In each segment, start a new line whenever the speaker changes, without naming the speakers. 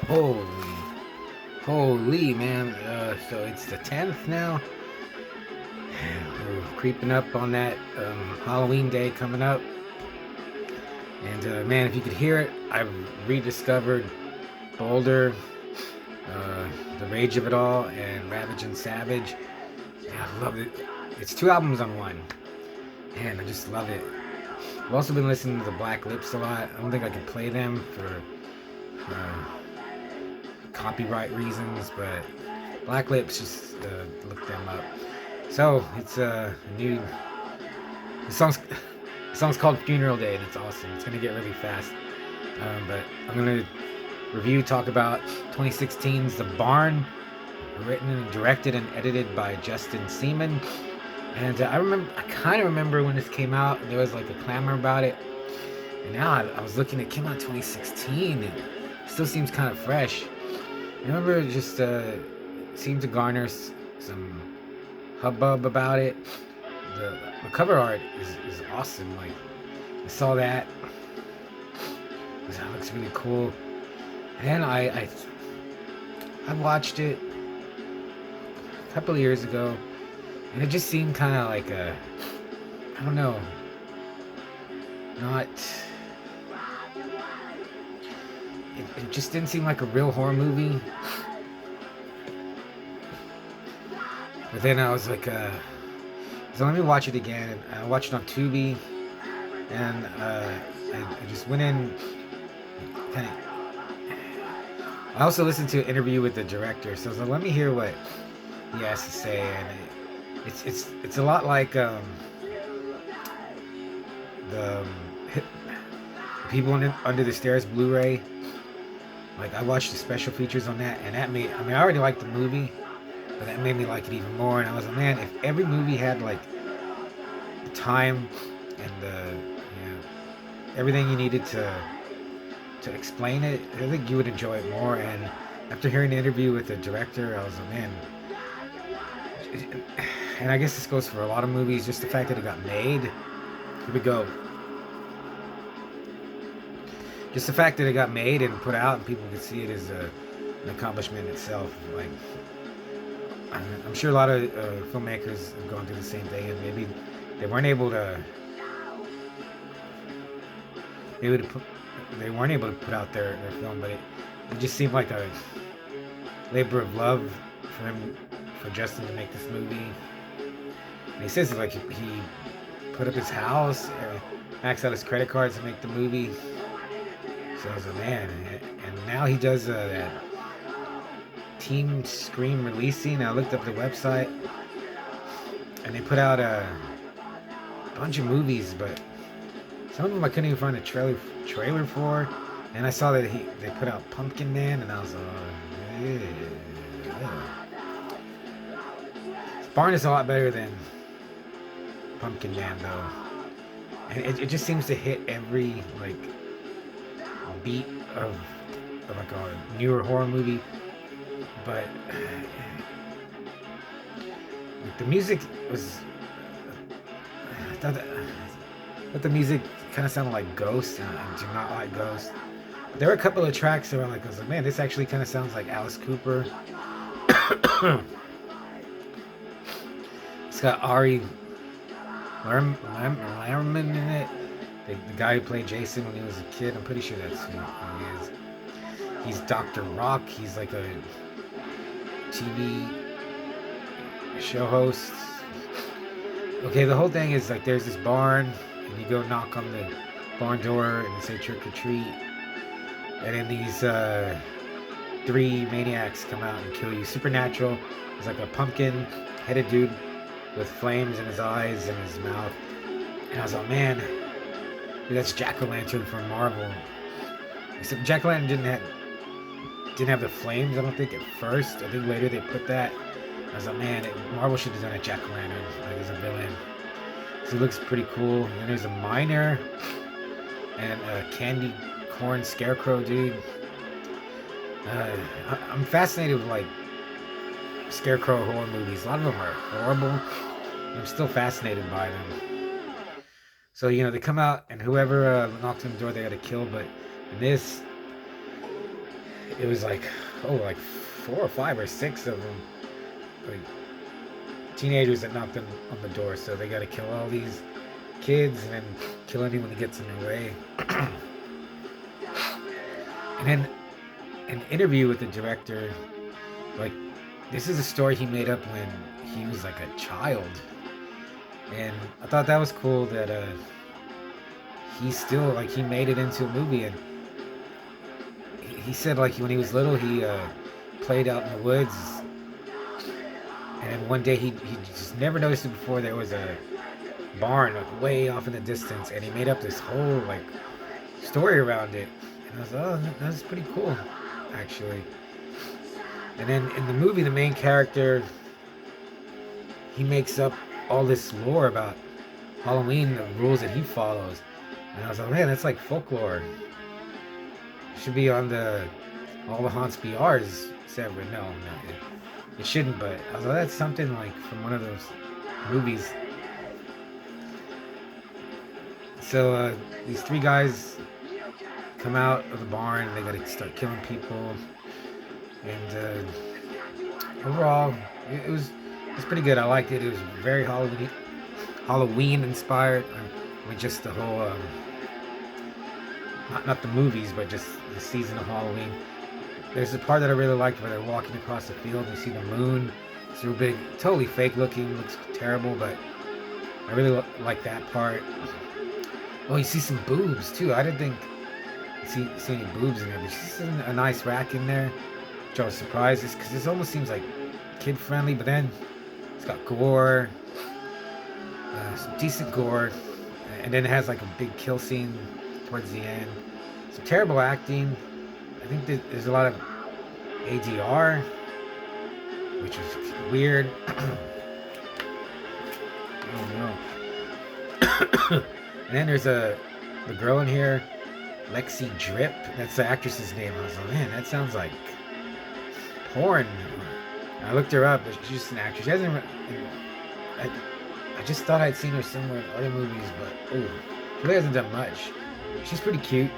Holy, holy man! So it's the 10th now. We're creeping up on that Halloween day coming up. And man, if you could hear it, I've rediscovered Boulder, The Rage of It All, and Ravage and Savage. Yeah, I love it. It's two albums on one, and I just love it. I've also been listening to the Black Lips a lot. I don't think I can play them for copyright reasons, but Black Lips, just look them up. So it's a new. The song's called Funeral Day, and it's awesome. It's gonna get really fast, but I'm gonna talk about 2016's The Barn, written and directed and edited by Justin Seaman. And I kind of remember when this came out, and there was like a clamor about it. And now I was looking, it came out in 2016, and it still seems kind of fresh. I remember it just seemed to garner some hubbub about it. The cover art is awesome. Like, I saw that. That looks really cool. And I watched it a couple of years ago, and it just seemed kind of like I don't know, not. It just didn't seem like a real horror movie. But then I was like, so let me watch it again. I watched it on Tubi, and I just went in. Kind of. I also listened to an interview with the director, so I was like, let me hear what he has to say. And it's a lot like the People Under the Stairs Blu-ray. Like, I watched the special features on that, and that made. I mean, I already liked the movie, but that made me like it even more. And I was like, man, if every movie had like the time and the everything you needed to explain it, I think you would enjoy it more. And after hearing the interview with the director, I was like, man. And I guess this goes for a lot of movies. Just the fact that it got made. Here we go. Just the fact that it got made and put out and people could see it is an accomplishment itself. Like, I'm sure a lot of filmmakers have gone through the same thing, and maybe they weren't able to. They weren't able to put out their film, but it just seemed like a labor of love for Justin to make this movie. And he says like he put up his house, maxed out his credit cards to make the movie. So I was like, man, and now he does that Team Scream releasing. I looked up the website, and they put out a bunch of movies, but some of them I couldn't even find a trailer for. And I saw that they put out Pumpkin Man, and I was like, yeah. Barn is a lot better than Pumpkin Man, though, and it just seems to hit every like beat of like a newer horror movie. But like, the music was. I thought the music kind of sounded like Ghost, and I do not like Ghost. But there were a couple of tracks that were like, I was like, man, this actually kind of sounds like Alice Cooper. It's got Ari Lerman in it. The guy who played Jason when he was a kid. I'm pretty sure that's who he is. He's Dr. Rock. He's like a TV show host. Okay, the whole thing is like there's this barn, and you go knock on the barn door, and they say trick or treat. And then these 3 maniacs come out and kill you. Supernatural. It's like a pumpkin-headed dude with flames in his eyes and his mouth. And I was like, man, dude, that's Jack-o'-lantern from Marvel. Except Jack-o'-lantern didn't have the flames, I don't think, at first. I think later they put that. I was like, man, Marvel should have done a Jack-o'-lantern like as a villain. So he looks pretty cool. And then there's a miner and a candy corn scarecrow dude. I'm fascinated with like scarecrow horror movies. A lot of them are horrible. I'm still fascinated by them. So, they come out, and whoever knocks on the door, they got to kill. But in this, it was like, oh, like 4 or 5 or 6 of them, like teenagers that knocked on the door. So they got to kill all these kids and then kill anyone that gets in their way. And then an interview with the director, like, this is a story he made up when he was like a child, and I thought that was cool that he still, like, he made it into a movie. And he said, like, when he was little, he played out in the woods, and then one day he just never noticed it before. There was a barn like way off in the distance, and he made up this whole like story around it. And I was like, oh, that's pretty cool, actually. And then in the movie, the main character, he makes up all this lore about Halloween, the rules that he follows. And I was like, man, that's like folklore. It should be on the All the Haunts BR's server. No, it shouldn't, but I was like, that's something like from one of those movies. So these 3 guys come out of the barn and they gotta start killing people. And overall, it was pretty good. I liked it. It was very Halloween inspired. I mean, just the whole not the movies, but just the season of Halloween. There's a part that I really liked where they're walking across the field and you see the moon. It's real big, totally fake looking, looks terrible, but I really like that part. Oh, you see some boobs too. I didn't think see any boobs in there, but you see a nice rack in there, which I was surprised, because this almost seems like kid friendly, but then it's got gore, some decent gore, and then it has like a big kill scene towards the end. Some terrible acting. I think there's a lot of ADR, which is weird. Oh no. And then there's the girl in here, Lexi Drip. That's the actress's name. I was like, man, that sounds like porn. And I looked her up, but she's just an actress. She hasn't. I just thought I'd seen her somewhere in other movies, but she really hasn't done much. She's pretty cute.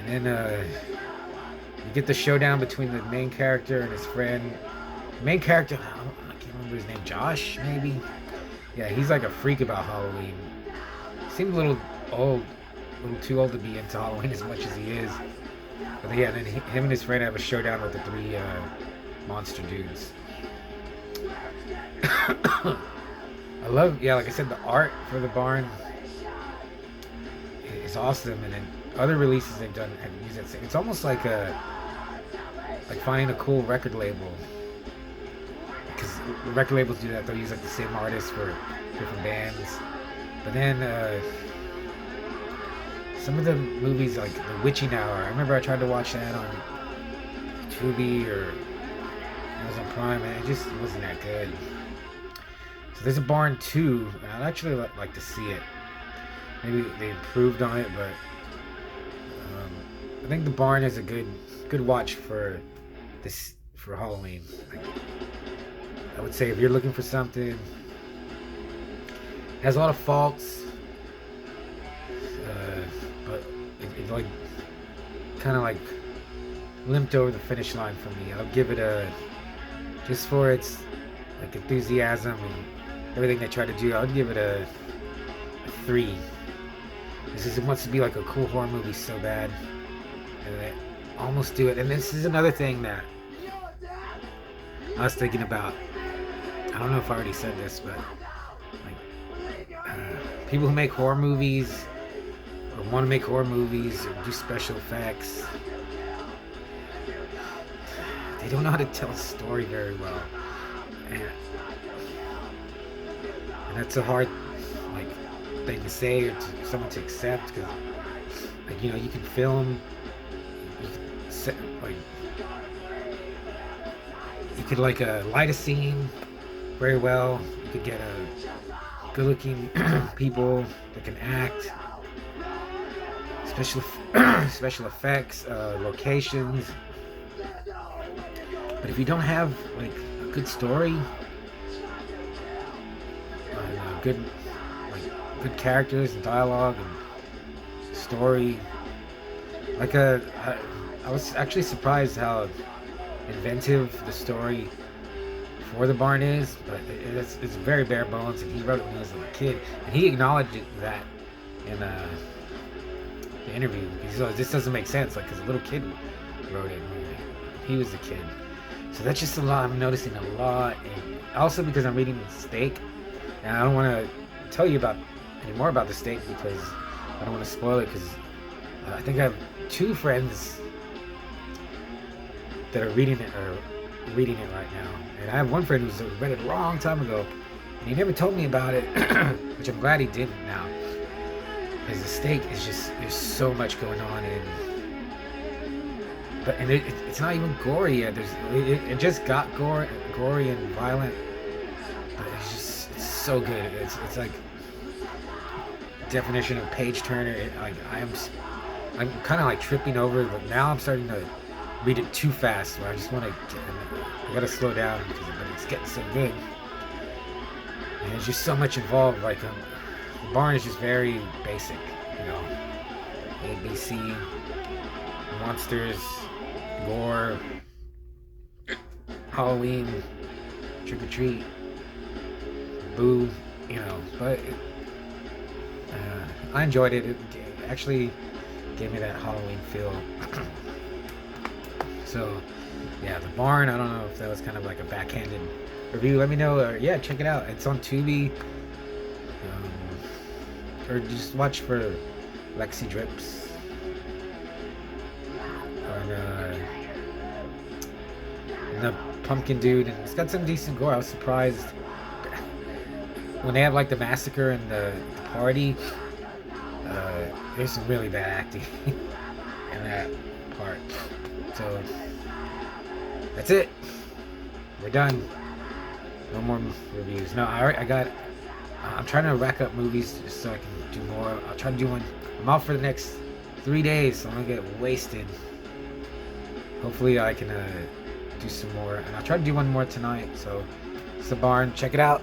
And then you get the showdown between the main character and his friend. The main character, I can't remember his name, Josh, maybe? Yeah, he's like a freak about Halloween. Seems a little too old to be into Halloween as much as he is. But yeah, then him and his friend have a showdown with the 3 monster dudes. I love, yeah, like I said, the art for the barn is awesome, and then other releases they've done have used that same. It's almost like finding a cool record label, because the record labels do that. They'll use like the same artists for different bands. But then some of the movies, like The Witching Hour, I remember I tried to watch that on tubi or Amazon Prime, and it just wasn't that good. So there's a Barn 2, and I'd actually like to see it. Maybe they improved on it, but I think The Barn is a good watch for Halloween. I would say if you're looking for something, it has a lot of faults, but it like kind of like limped over the finish line for me. I'll give it just for its like enthusiasm and everything they try to do, I would give it a 3. It wants to be like a cool horror movie so bad, and they almost do it. And this is another thing that I was thinking about. I don't know if I already said this, but like people who make horror movies or want to make horror movies or do special effects, they don't know how to tell a story very well, and that's a hard thing to say or to someone to accept, because like, you know, you can film, you could light a scene very well. You could get good-looking people that can act, special effects, locations. But if you don't have like a good story, good characters and dialogue and story, Like I was actually surprised how inventive the story for the barn is, but it's very bare bones, and he wrote it when he was a kid, and he acknowledged that in the interview. He's like, this doesn't make sense, like, because a little kid wrote it when he was a kid. So that's just a lot. I'm noticing a lot, and also because I'm reading Steak, and I don't want to tell you about any more about the Steak because I don't want to spoil it. Because I think I have two friends that are reading it right now, and I have one friend who's read it a long time ago, and he never told me about it, which I'm glad he didn't now, because the Steak is just, there's so much going on, and it's not even gory yet. It just got gory and violent, but it's so good. It's like definition of page turner. I'm kind of like tripping over, but now I'm starting to read it too fast. Where I just want to, I gotta slow down because it's getting so good, and there's just so much involved. Like the barn is just very basic, you know, ABC, monsters, gore, Halloween, trick or treat, boo, you know. But I enjoyed it. It actually gave me that Halloween feel. So, yeah, the barn. I don't know if that was kind of like a backhanded review. Let me know. Yeah, check it out. It's on Tubi. Or just watch for Lexi Drips. And the pumpkin dude. And it's got some decent gore. I was surprised when they have like the massacre and the party. There's some really bad acting in that part. So that's it. We're done. No more reviews. No, I got. I'm trying to rack up movies just so I can do more. I'll try to do one. I'm out for the next 3 days, so I'm gonna get wasted. Hopefully, I can do some more, and I'll try to do one more tonight. So it's the barn. Check it out.